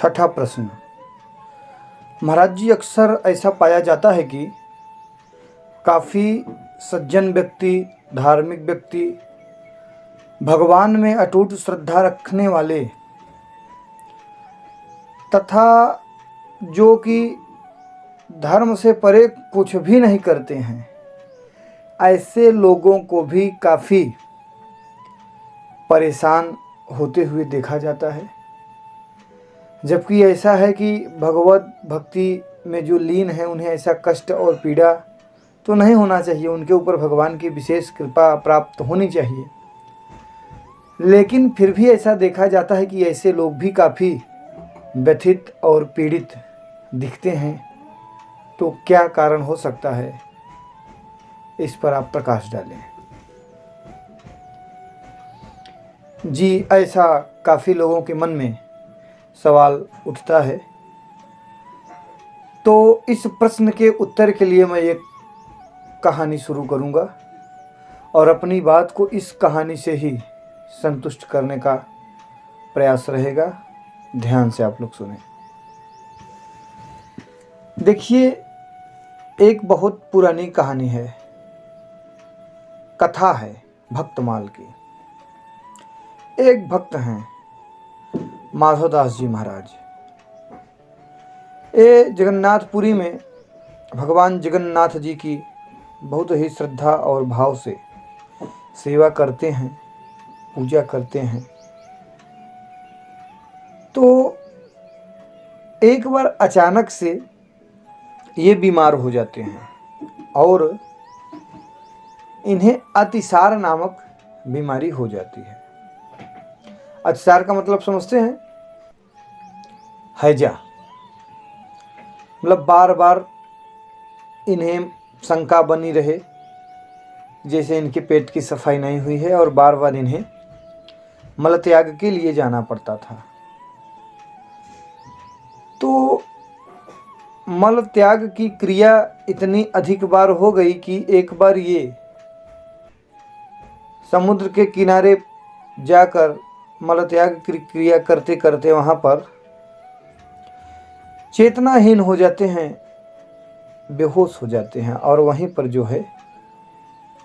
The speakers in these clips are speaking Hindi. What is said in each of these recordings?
छठा प्रश्न। महाराज जी, अक्सर ऐसा पाया जाता है कि काफ़ी सज्जन व्यक्ति, धार्मिक व्यक्ति, भगवान में अटूट श्रद्धा रखने वाले तथा जो कि धर्म से परे कुछ भी नहीं करते हैं, ऐसे लोगों को भी काफ़ी परेशान होते हुए देखा जाता है। जबकि ऐसा है कि भगवत भक्ति में जो लीन है उन्हें ऐसा कष्ट और पीड़ा तो नहीं होना चाहिए, उनके ऊपर भगवान की विशेष कृपा प्राप्त होनी चाहिए। लेकिन फिर भी ऐसा देखा जाता है कि ऐसे लोग भी काफ़ी व्यथित और पीड़ित दिखते हैं। तो क्या कारण हो सकता है, इस पर आप प्रकाश डालें। जी, ऐसा काफ़ी लोगों के मन में सवाल उठता है। तो इस प्रश्न के उत्तर के लिए मैं एक कहानी शुरू करूंगा और अपनी बात को इस कहानी से ही संतुष्ट करने का प्रयास रहेगा। ध्यान से आप लोग सुने। देखिए, एक बहुत पुरानी कहानी है, कथा है भक्तमाल की। एक भक्त हैं माधवदास जी महाराज। ये जगन्नाथपुरी में भगवान जगन्नाथ जी की बहुत ही श्रद्धा और भाव से सेवा करते हैं, पूजा करते हैं। तो एक बार अचानक से ये बीमार हो जाते हैं और इन्हें अतिसार नामक बीमारी हो जाती है। अतिसार का मतलब समझते हैं? हैजा। मतलब बार बार इन्हें शंका बनी रहे जैसे इनके पेट की सफाई नहीं हुई है और बार बार इन्हें मल त्याग के लिए जाना पड़ता था। तो मल त्याग की क्रिया इतनी अधिक बार हो गई कि एक बार ये समुद्र के किनारे जाकर मल त्याग की क्रिया करते करते वहाँ पर चेतनाहीन हो जाते हैं, बेहोश हो जाते हैं और वहीं पर जो है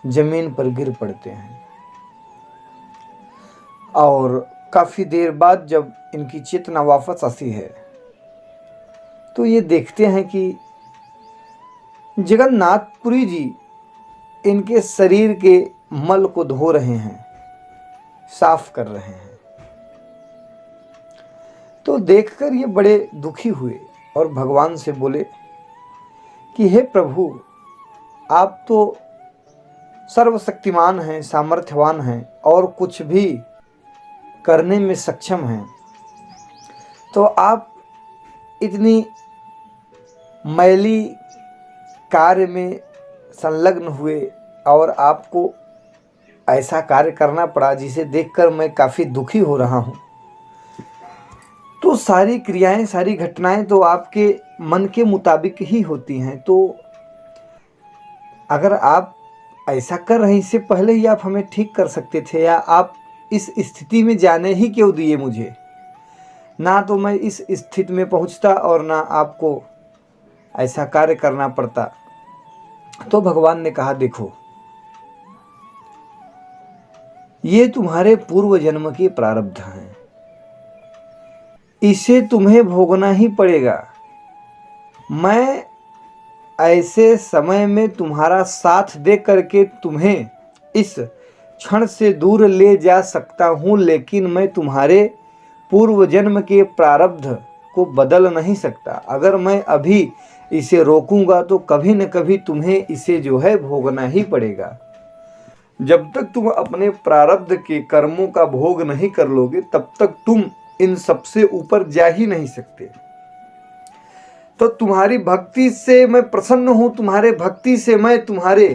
जमीन पर गिर पड़ते हैं। और काफ़ी देर बाद जब इनकी चेतना वापस आती है तो ये देखते हैं कि जगन्नाथपुरी जी इनके शरीर के मल को धो रहे हैं, साफ कर रहे हैं। तो देखकर ये बड़े दुखी हुए और भगवान से बोले कि हे प्रभु, आप तो सर्वशक्तिमान हैं, सामर्थ्यवान हैं और कुछ भी करने में सक्षम हैं। तो आप इतनी मैली कार्य में संलग्न हुए और आपको ऐसा कार्य करना पड़ा जिसे देखकर मैं काफ़ी दुखी हो रहा हूँ। तो सारी क्रियाएं, सारी घटनाएं तो आपके मन के मुताबिक ही होती हैं। तो अगर आप ऐसा कर रहे हैं, इससे पहले ही आप हमें ठीक कर सकते थे, या आप इस स्थिति में जाने ही क्यों दिए मुझे? ना तो मैं इस स्थिति में पहुंचता और ना आपको ऐसा कार्य करना पड़ता। तो भगवान ने कहा, देखो, ये तुम्हारे पूर्व जन्म के प्रारब्ध हैं, इसे तुम्हें भोगना ही पड़ेगा। मैं ऐसे समय में तुम्हारा साथ दे करके तुम्हें इस क्षण से दूर ले जा सकता हूँ, लेकिन मैं तुम्हारे पूर्व जन्म के प्रारब्ध को बदल नहीं सकता। अगर मैं अभी इसे रोकूंगा तो कभी न कभी तुम्हें इसे जो है भोगना ही पड़ेगा। जब तक तुम अपने प्रारब्ध के कर्मों का भोग नहीं कर लोगे तब तक तुम इन सबसे ऊपर जा ही नहीं सकते। तो तुम्हारी भक्ति से मैं प्रसन्न हूँ, तुम्हारे भक्ति से मैं तुम्हारे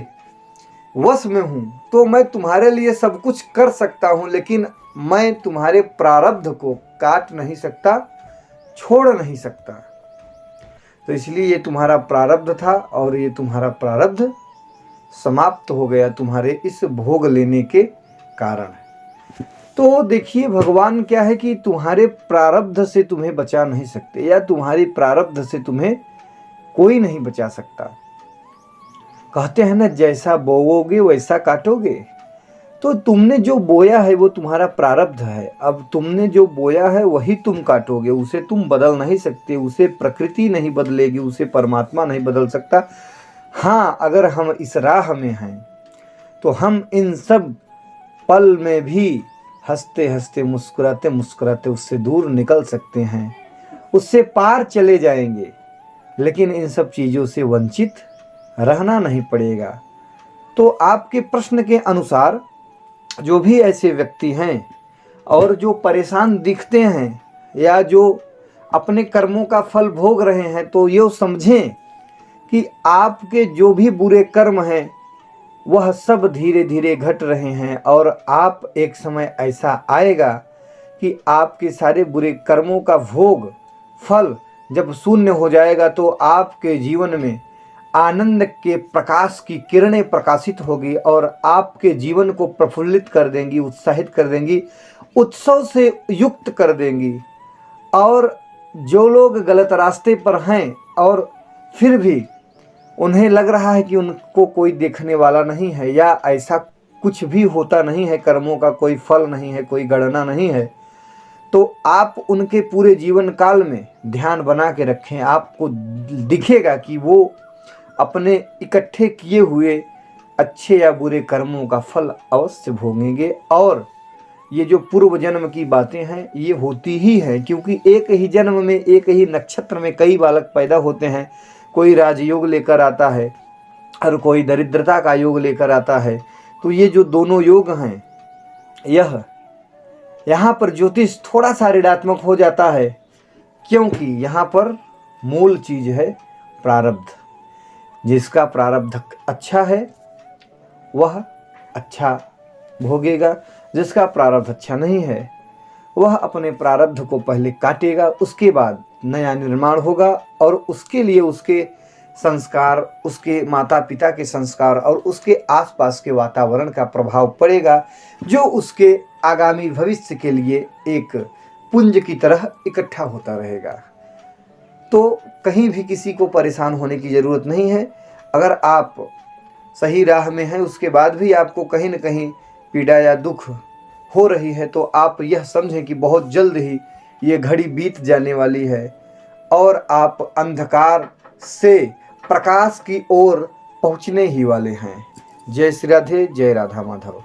वश में हूँ, तो मैं तुम्हारे लिए सब कुछ कर सकता हूँ, लेकिन मैं तुम्हारे प्रारब्ध को काट नहीं सकता, छोड़ नहीं सकता। तो इसलिए ये तुम्हारा प्रारब्ध था और ये तुम्हारा प्रारब्ध समाप्त हो गया तुम्हारे इस भोग लेने के कारण। तो देखिए, भगवान क्या है कि तुम्हारे प्रारब्ध से तुम्हें बचा नहीं सकते, या तुम्हारी प्रारब्ध से तुम्हें कोई नहीं बचा सकता। कहते हैं ना, जैसा बोओगे वैसा काटोगे। तो तुमने जो बोया है वो तुम्हारा प्रारब्ध है। अब तुमने जो बोया है वही तुम काटोगे, उसे तुम बदल नहीं सकते, उसे प्रकृति नहीं बदलेगी, उसे परमात्मा नहीं बदल सकता। हाँ, अगर हम इस राह में हैं तो हम इन सब पल में भी हंसते हंसते मुस्कुराते मुस्कुराते उससे दूर निकल सकते हैं, उससे पार चले जाएंगे। लेकिन इन सब चीज़ों से वंचित रहना नहीं पड़ेगा। तो आपके प्रश्न के अनुसार जो भी ऐसे व्यक्ति हैं और जो परेशान दिखते हैं या जो अपने कर्मों का फल भोग रहे हैं, तो ये समझें कि आपके जो भी बुरे कर्म हैं वह सब धीरे धीरे घट रहे हैं, और आप एक समय ऐसा आएगा कि आपके सारे बुरे कर्मों का भोग फल जब शून्य हो जाएगा तो आपके जीवन में आनंद के प्रकाश की किरणें प्रकाशित होगी और आपके जीवन को प्रफुल्लित कर देंगी, उत्साहित कर देंगी, उत्सव से युक्त कर देंगी। और जो लोग गलत रास्ते पर हैं और फिर भी उन्हें लग रहा है कि उनको कोई देखने वाला नहीं है, या ऐसा कुछ भी होता नहीं है, कर्मों का कोई फल नहीं है, कोई गणना नहीं है, तो आप उनके पूरे जीवन काल में ध्यान बना के रखें। आपको दिखेगा कि वो अपने इकट्ठे किए हुए अच्छे या बुरे कर्मों का फल अवश्य भोगेंगे। और ये जो पूर्व जन्म की बातें हैं ये होती ही हैं, क्योंकि एक ही जन्म में एक ही नक्षत्र में कई बालक पैदा होते हैं। कोई राजयोग लेकर आता है और कोई दरिद्रता का योग लेकर आता है। तो ये जो दोनों योग हैं, यहाँ पर ज्योतिष थोड़ा सा ऋणात्मक हो जाता है, क्योंकि यहाँ पर मूल चीज है प्रारब्ध। जिसका प्रारब्ध अच्छा है वह अच्छा भोगेगा, जिसका प्रारब्ध अच्छा नहीं है वह अपने प्रारब्ध को पहले काटेगा, उसके बाद नया निर्माण होगा और उसके लिए उसके संस्कार, उसके माता पिता के संस्कार और उसके आसपास के वातावरण का प्रभाव पड़ेगा, जो उसके आगामी भविष्य के लिए एक पुंज की तरह इकट्ठा होता रहेगा। तो कहीं भी किसी को परेशान होने की ज़रूरत नहीं है। अगर आप सही राह में हैं उसके बाद भी आपको कहीं न कहीं पीड़ा या दुख हो रही है, तो आप यह समझें कि बहुत जल्द ही ये घड़ी बीत जाने वाली है और आप अंधकार से प्रकाश की ओर पहुंचने ही वाले हैं। जय श्री राधे, जय राधा माधव।